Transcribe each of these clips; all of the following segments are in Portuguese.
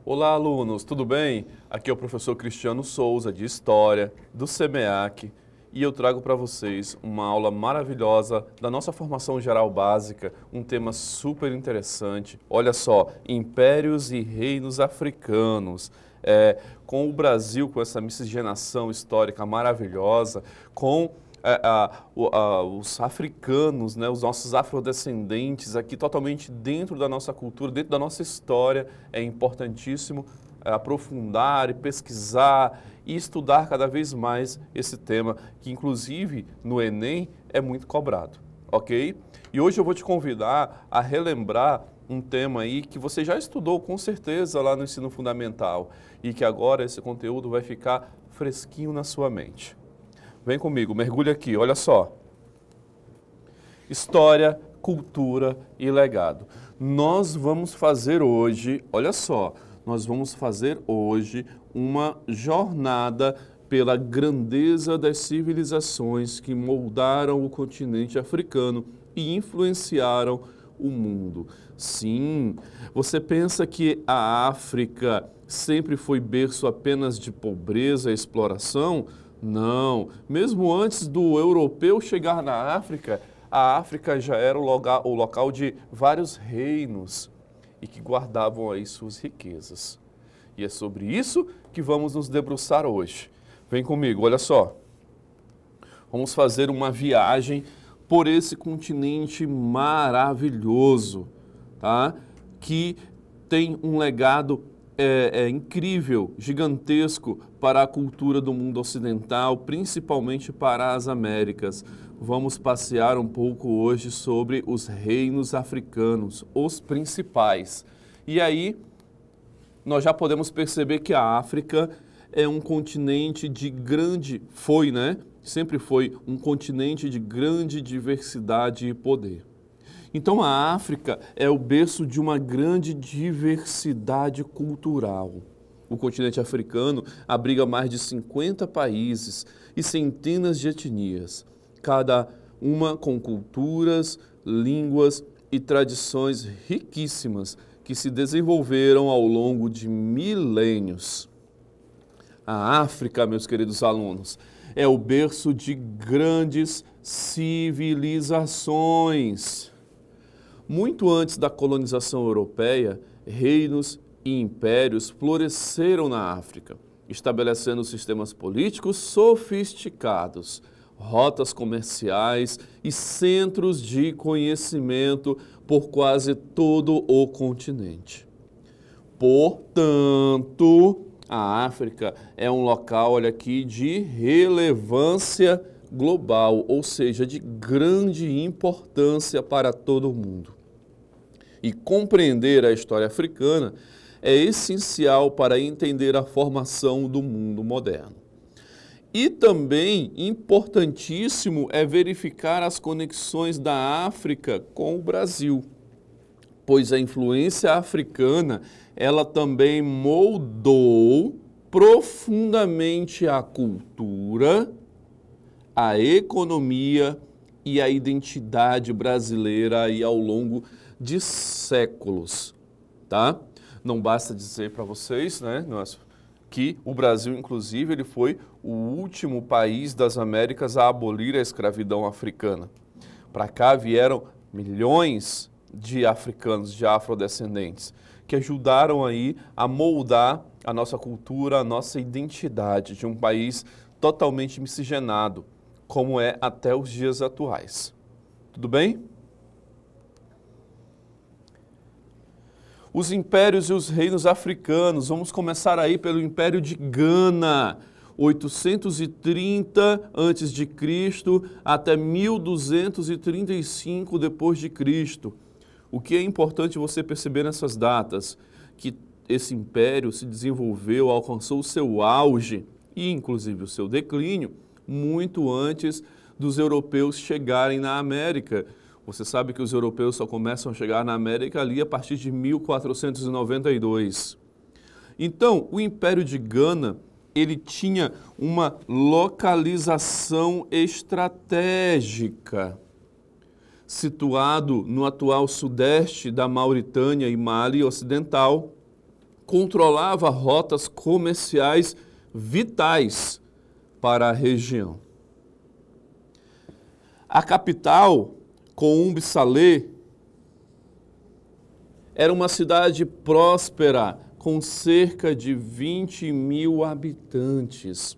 Olá, alunos, tudo bem? Aqui é o professor Cristiano Souza, de História, do SEMEAC, e eu trago para vocês uma aula maravilhosa da nossa formação geral básica, um tema super interessante. Olha só, impérios e reinos africanos. Com o Brasil, com essa miscigenação histórica maravilhosa, com os africanos, né, os nossos afrodescendentes aqui totalmente dentro da nossa cultura, dentro da nossa história, é importantíssimo aprofundar e pesquisar e estudar cada vez mais esse tema, que inclusive no Enem é muito cobrado, ok? E hoje eu vou te convidar a relembrar um tema aí que você já estudou com certeza lá no ensino fundamental e que agora esse conteúdo vai ficar fresquinho na sua mente. Vem comigo, mergulha aqui, olha só. História, cultura e legado. Nós vamos fazer hoje, olha só, nós vamos fazer hoje uma jornada pela grandeza das civilizações que moldaram o continente africano e influenciaram o mundo. Sim, você pensa que a África sempre foi berço apenas de pobreza e exploração? Não, mesmo antes do europeu chegar na África, a África já era o local de vários reinos e que guardavam aí suas riquezas. E é sobre isso que vamos nos debruçar hoje. Vem comigo, olha só. Vamos fazer uma viagem por esse continente maravilhoso, tá? Que tem um legado incrível, gigantesco para a cultura do mundo ocidental, principalmente para as Américas. Vamos passear um pouco hoje sobre os reinos africanos, os principais. E aí, nós já podemos perceber que a África é um continente de grande, sempre foi um continente de grande diversidade e poder. Então a África é o berço de uma grande diversidade cultural. O continente africano abriga mais de 50 países e centenas de etnias, cada uma com culturas, línguas e tradições riquíssimas que se desenvolveram ao longo de milênios. A África, meus queridos alunos, é o berço de grandes civilizações. Muito antes da colonização europeia, reinos e impérios floresceram na África, estabelecendo sistemas políticos sofisticados, rotas comerciais e centros de conhecimento por quase todo o continente. Portanto, a África é um local, olha aqui, de relevância global, ou seja, de grande importância para todo o mundo. E compreender a história africana é essencial para entender a formação do mundo moderno. E também importantíssimo é verificar as conexões da África com o Brasil, pois a influência africana, ela também moldou profundamente a cultura, a economia e a identidade brasileira aí ao longo de séculos, tá? Não basta dizer para vocês, né, que o Brasil, inclusive, ele foi o último país das Américas a abolir a escravidão africana. Para cá vieram milhões de africanos, de afrodescendentes, que ajudaram aí a moldar a nossa cultura, a nossa identidade de um país totalmente miscigenado, como é até os dias atuais. Tudo bem? Os impérios e os reinos africanos, vamos começar aí pelo Império de Gana, 830 a.C. até 1235 d.C. O que é importante você perceber nessas datas? Que esse império se desenvolveu, alcançou o seu auge e inclusive o seu declínio muito antes dos europeus chegarem na América. Você sabe que os europeus só começam a chegar na América ali a partir de 1492. Então, o Império de Gana, ele tinha uma localização estratégica, situado no atual sudeste da Mauritânia e Mali Ocidental, controlava rotas comerciais vitais para a região. A capital, Coumbe Salé, era uma cidade próspera, com cerca de 20 mil habitantes,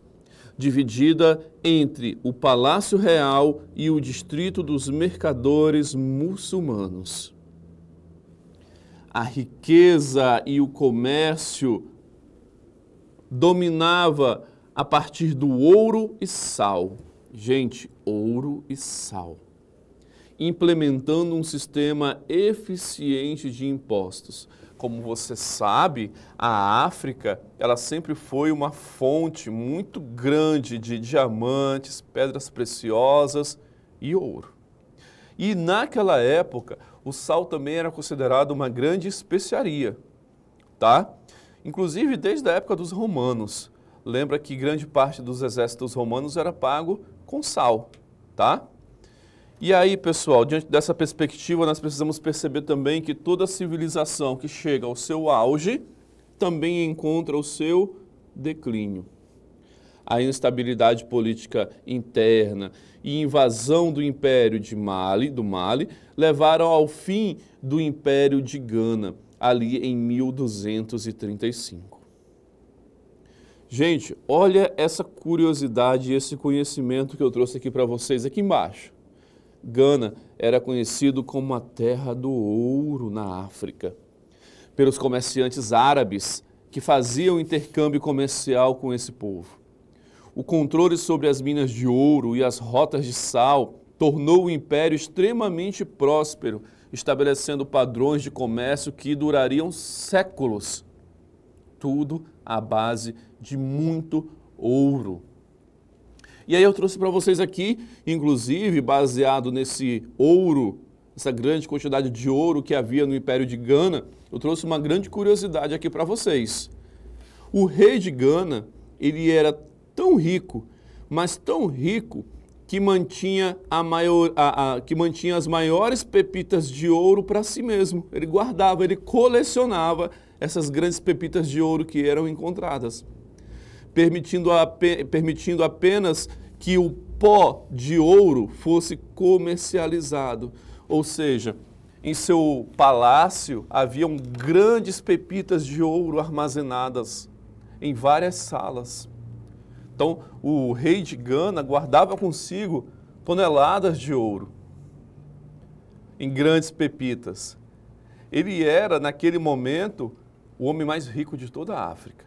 dividida entre o Palácio Real e o distrito dos mercadores muçulmanos. A riqueza e o comércio dominava a partir do ouro e sal. Gente, ouro e sal. Implementando um sistema eficiente de impostos. Como você sabe, a África, ela sempre foi uma fonte muito grande de diamantes, pedras preciosas e ouro. E naquela época, o sal também era considerado uma grande especiaria, tá? Inclusive desde a época dos romanos. Lembra que grande parte dos exércitos romanos era pago com sal, tá? E aí, pessoal, diante dessa perspectiva, nós precisamos perceber também que toda civilização que chega ao seu auge também encontra o seu declínio. A instabilidade política interna e invasão do Império do Mali, levaram ao fim do Império de Gana, ali em 1235. Gente, olha essa curiosidade e esse conhecimento que eu trouxe aqui para vocês aqui embaixo. Gana era conhecido como a terra do ouro na África, pelos comerciantes árabes que faziam intercâmbio comercial com esse povo. O controle sobre as minas de ouro e as rotas de sal tornou o império extremamente próspero, estabelecendo padrões de comércio que durariam séculos. Tudo à base de muito ouro. E aí eu trouxe para vocês aqui, inclusive baseado nesse ouro, essa grande quantidade de ouro que havia no Império de Gana, eu trouxe uma grande curiosidade aqui para vocês. O rei de Gana, ele era tão rico, mas tão rico, que mantinha, que mantinha as maiores pepitas de ouro para si mesmo. Ele guardava, ele colecionava essas grandes pepitas de ouro que eram encontradas, permitindo apenas que o pó de ouro fosse comercializado. Ou seja, em seu palácio haviam grandes pepitas de ouro armazenadas em várias salas. Então, o rei de Gana guardava consigo toneladas de ouro em grandes pepitas. Ele era, naquele momento, o homem mais rico de toda a África,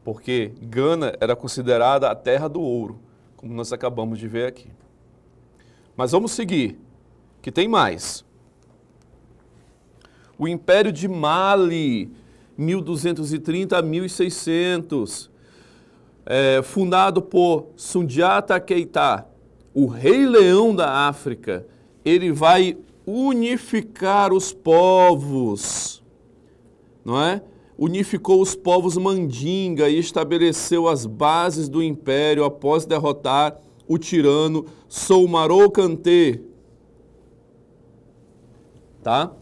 porque Gana era considerada a terra do ouro, como nós acabamos de ver aqui. Mas vamos seguir, que tem mais. O Império de Mali, 1230 a 1600, fundado por Sundiata Keita, o Rei Leão da África. Ele vai unificar os povos, não é? Unificou os povos Mandinga e estabeleceu as bases do império após derrotar o tirano Soumarou Kanté. Tá?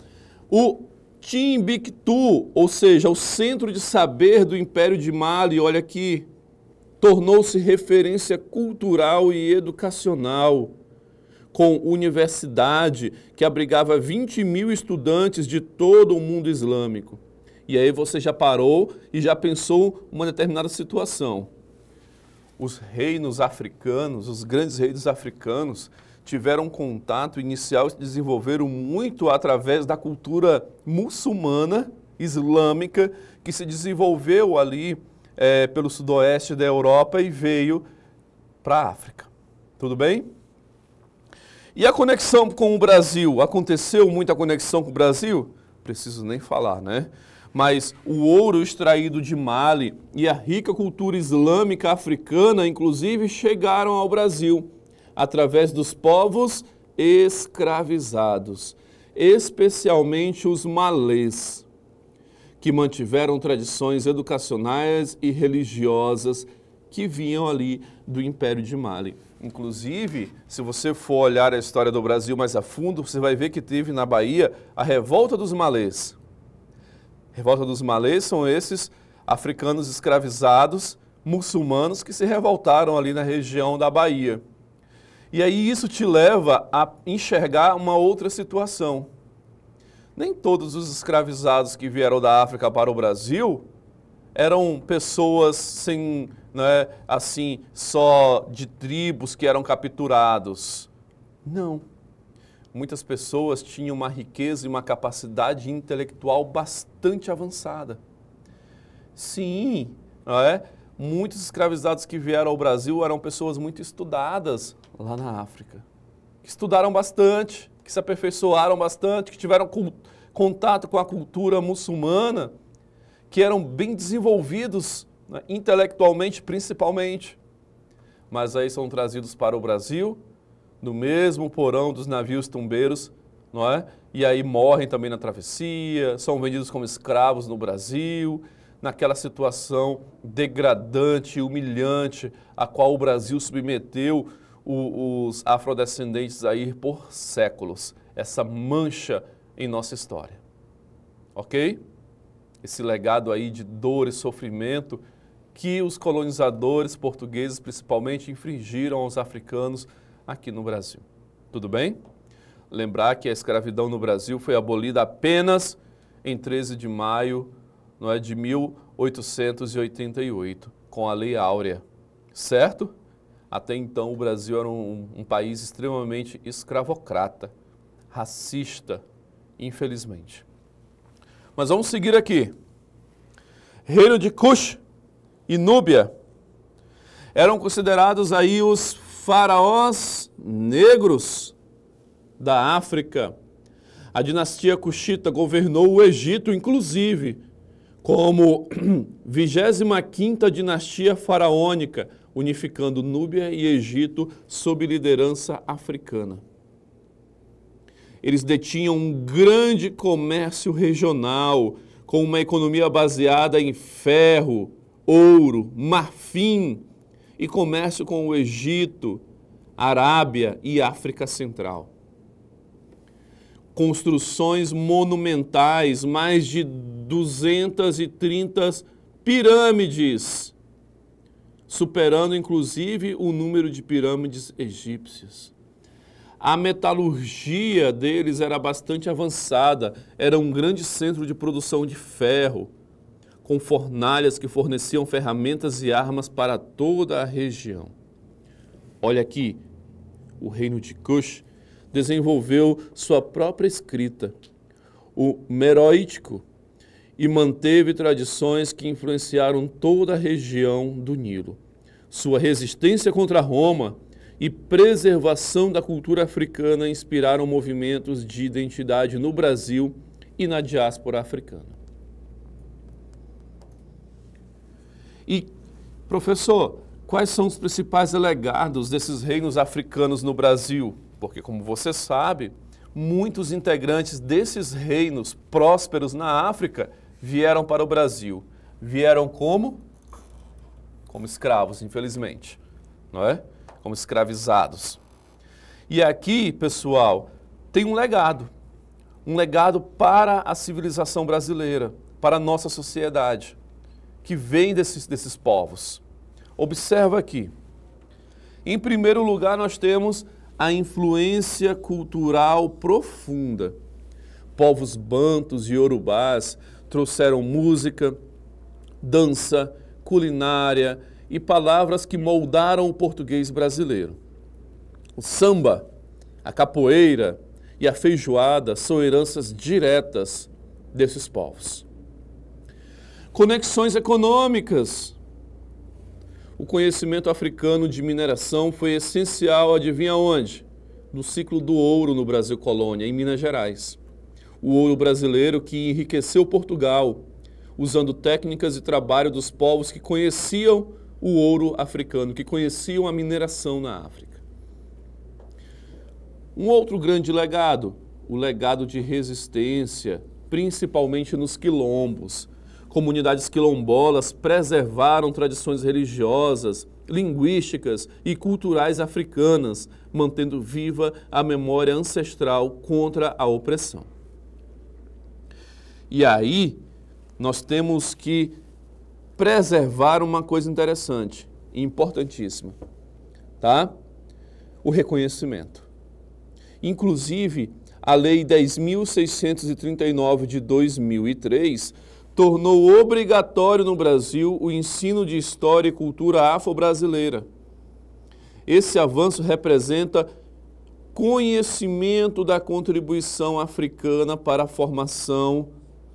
O Timbuktu, ou seja, o centro de saber do Império de Mali, olha aqui, tornou-se referência cultural e educacional, com universidade que abrigava 20 mil estudantes de todo o mundo islâmico. E aí você já parou e já pensou uma determinada situação. Os reinos africanos, os grandes reinos africanos, tiveram contato inicial e se desenvolveram muito através da cultura muçulmana, islâmica, que se desenvolveu ali pelo sudoeste da Europa e veio para a África. Tudo bem? E a conexão com o Brasil? Aconteceu muita conexão com o Brasil? Preciso nem falar, né? Mas o ouro extraído de Mali e a rica cultura islâmica africana, inclusive, chegaram ao Brasil através dos povos escravizados, especialmente os malês, que mantiveram tradições educacionais e religiosas que vinham ali do Império de Mali. Inclusive, se você for olhar a história do Brasil mais a fundo, você vai ver que teve na Bahia a revolta dos malês. Revolta dos Malês são esses africanos escravizados, muçulmanos, que se revoltaram ali na região da Bahia. E aí isso te leva a enxergar uma outra situação. Nem todos os escravizados que vieram da África para o Brasil eram pessoas sem, né, assim, só de tribos que eram capturados. Não. Muitas pessoas tinham uma riqueza e uma capacidade intelectual bastante avançada. Sim, não é? Muitos escravizados que vieram ao Brasil eram pessoas muito estudadas lá na África, que estudaram bastante, que se aperfeiçoaram bastante, que tiveram contato com a cultura muçulmana, que eram bem desenvolvidos, né, intelectualmente principalmente, mas aí são trazidos para o Brasil, no mesmo porão dos navios tumbeiros, não é? E aí morrem também na travessia, são vendidos como escravos no Brasil, naquela situação degradante e humilhante a qual o Brasil submeteu os afrodescendentes a ir por séculos. Essa mancha em nossa história. Ok? Esse legado aí de dor e sofrimento que os colonizadores portugueses principalmente infligiram aos africanos aqui no Brasil. Tudo bem? Lembrar que a escravidão no Brasil foi abolida apenas em 13 de maio, não é, de 1888, com a Lei Áurea, certo? Até então o Brasil era um país extremamente escravocrata, racista, infelizmente. Mas vamos seguir aqui. Reino de Cush e Núbia eram considerados aí os faraós negros da África. A dinastia Cuxita governou o Egito, inclusive, como 25ª dinastia faraônica, unificando Núbia e Egito sob liderança africana. Eles detinham um grande comércio regional, com uma economia baseada em ferro, ouro, marfim e comércio com o Egito, Arábia e África Central. Construções monumentais, mais de 230 pirâmides, superando inclusive o número de pirâmides egípcias. A metalurgia deles era bastante avançada, era um grande centro de produção de ferro, com fornalhas que forneciam ferramentas e armas para toda a região. Olha aqui, o reino de Cush desenvolveu sua própria escrita, o Meroítico, e manteve tradições que influenciaram toda a região do Nilo. Sua resistência contra Roma e preservação da cultura africana inspiraram movimentos de identidade no Brasil e na diáspora africana. E, professor, quais são os principais legados desses reinos africanos no Brasil? Porque, como você sabe, muitos integrantes desses reinos prósperos na África vieram para o Brasil. Vieram como? Como escravos, infelizmente, não é? Como escravizados. E aqui, pessoal, tem um legado para a civilização brasileira, para a nossa sociedade, que vem desses povos. Observa aqui. Em primeiro lugar, nós temos a influência cultural profunda. Povos bantus e iorubás trouxeram música, dança, culinária e palavras que moldaram o português brasileiro. O samba, a capoeira e a feijoada são heranças diretas desses povos. Conexões econômicas. O conhecimento africano de mineração foi essencial, adivinha onde? No ciclo do ouro no Brasil Colônia, em Minas Gerais. O ouro brasileiro que enriqueceu Portugal, usando técnicas de trabalho dos povos que conheciam o ouro africano, que conheciam a mineração na África. Um outro grande legado, o legado de resistência, principalmente nos quilombos. Comunidades quilombolas preservaram tradições religiosas, linguísticas e culturais africanas, mantendo viva a memória ancestral contra a opressão. E aí, nós temos que preservar uma coisa interessante e importantíssima, tá? O reconhecimento. Inclusive, a Lei 10.639 de 2003 tornou obrigatório no Brasil o ensino de história e cultura afro-brasileira. Esse avanço representa conhecimento da contribuição africana para a formação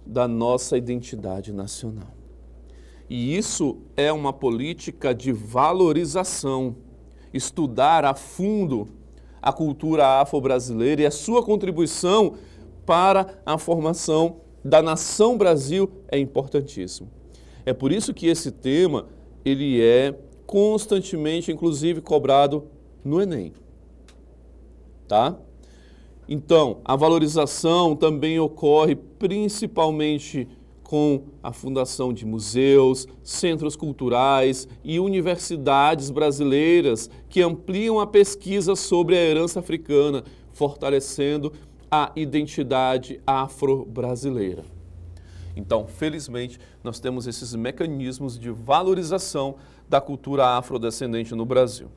da nossa identidade nacional. E isso é uma política de valorização, estudar a fundo a cultura afro-brasileira e a sua contribuição para a formação da nação Brasil é importantíssimo. É por isso que esse tema, ele é constantemente, inclusive, cobrado no Enem. Tá? Então, a valorização também ocorre principalmente com a fundação de museus, centros culturais e universidades brasileiras que ampliam a pesquisa sobre a herança africana, fortalecendo a identidade afro-brasileira. Então, felizmente, nós temos esses mecanismos de valorização da cultura afrodescendente no Brasil.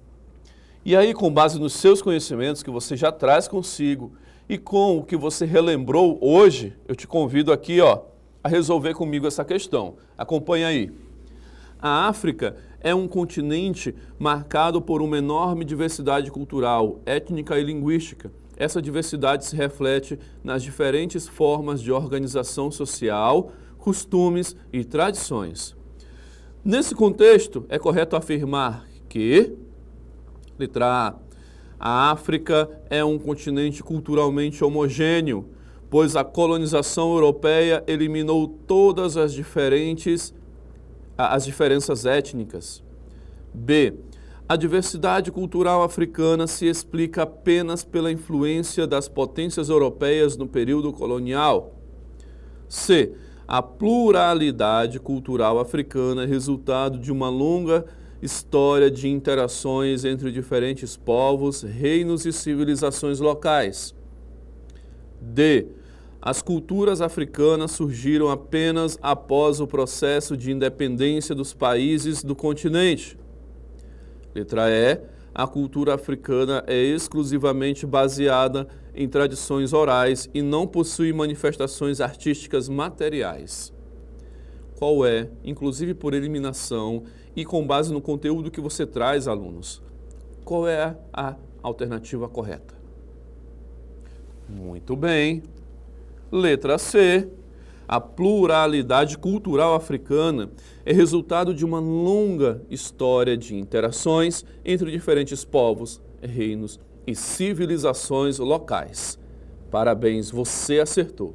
E aí, com base nos seus conhecimentos que você já traz consigo e com o que você relembrou hoje, eu te convido aqui, a resolver comigo essa questão. Acompanha aí. A África é um continente marcado por uma enorme diversidade cultural, étnica e linguística. Essa diversidade se reflete nas diferentes formas de organização social, costumes e tradições. Nesse contexto, é correto afirmar que, letra A, a África é um continente culturalmente homogêneo, pois a colonização europeia eliminou todas as diferenças étnicas. B, a diversidade cultural africana se explica apenas pela influência das potências europeias no período colonial. C, a pluralidade cultural africana é resultado de uma longa história de interações entre diferentes povos, reinos e civilizações locais. D, as culturas africanas surgiram apenas após o processo de independência dos países do continente. Letra E, a cultura africana é exclusivamente baseada em tradições orais e não possui manifestações artísticas materiais. Qual é, inclusive por eliminação e com base no conteúdo que você traz, alunos, qual é a alternativa correta? Muito bem. Letra C, a pluralidade cultural africana é resultado de uma longa história de interações entre diferentes povos, reinos e civilizações locais. Parabéns, você acertou.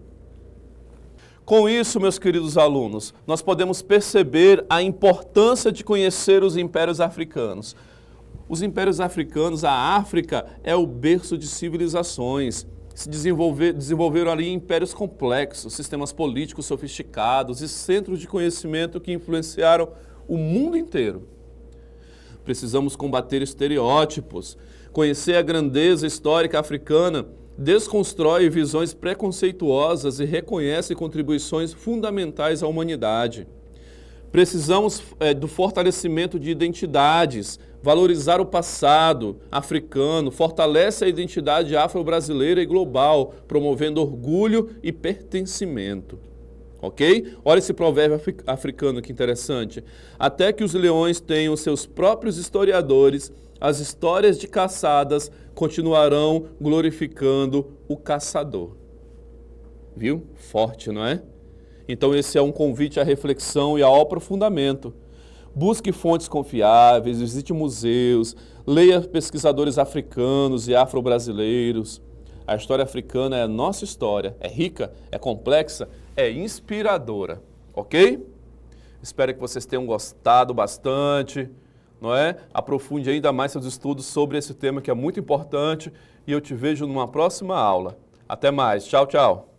Com isso, meus queridos alunos, nós podemos perceber a importância de conhecer os impérios africanos. Os impérios africanos, a África é o berço de civilizações. Se desenvolveram ali impérios complexos, sistemas políticos sofisticados e centros de conhecimento que influenciaram o mundo inteiro. Precisamos combater estereótipos, conhecer a grandeza histórica africana, desconstrói visões preconceituosas e reconhece contribuições fundamentais à humanidade. Precisamos do fortalecimento de identidades, valorizar o passado africano, fortalece a identidade afro-brasileira e global, promovendo orgulho e pertencimento. Ok? Olha esse provérbio africano que interessante. Até que os leões tenham seus próprios historiadores, as histórias de caçadas continuarão glorificando o caçador. Viu? Forte, não é? Então esse é um convite à reflexão e ao aprofundamento. Busque fontes confiáveis, visite museus, leia pesquisadores africanos e afro-brasileiros. A história africana é a nossa história, é rica, é complexa, é inspiradora, ok? Espero que vocês tenham gostado bastante, não é? Aprofunde ainda mais seus estudos sobre esse tema que é muito importante e eu te vejo numa próxima aula. Até mais, tchau, tchau!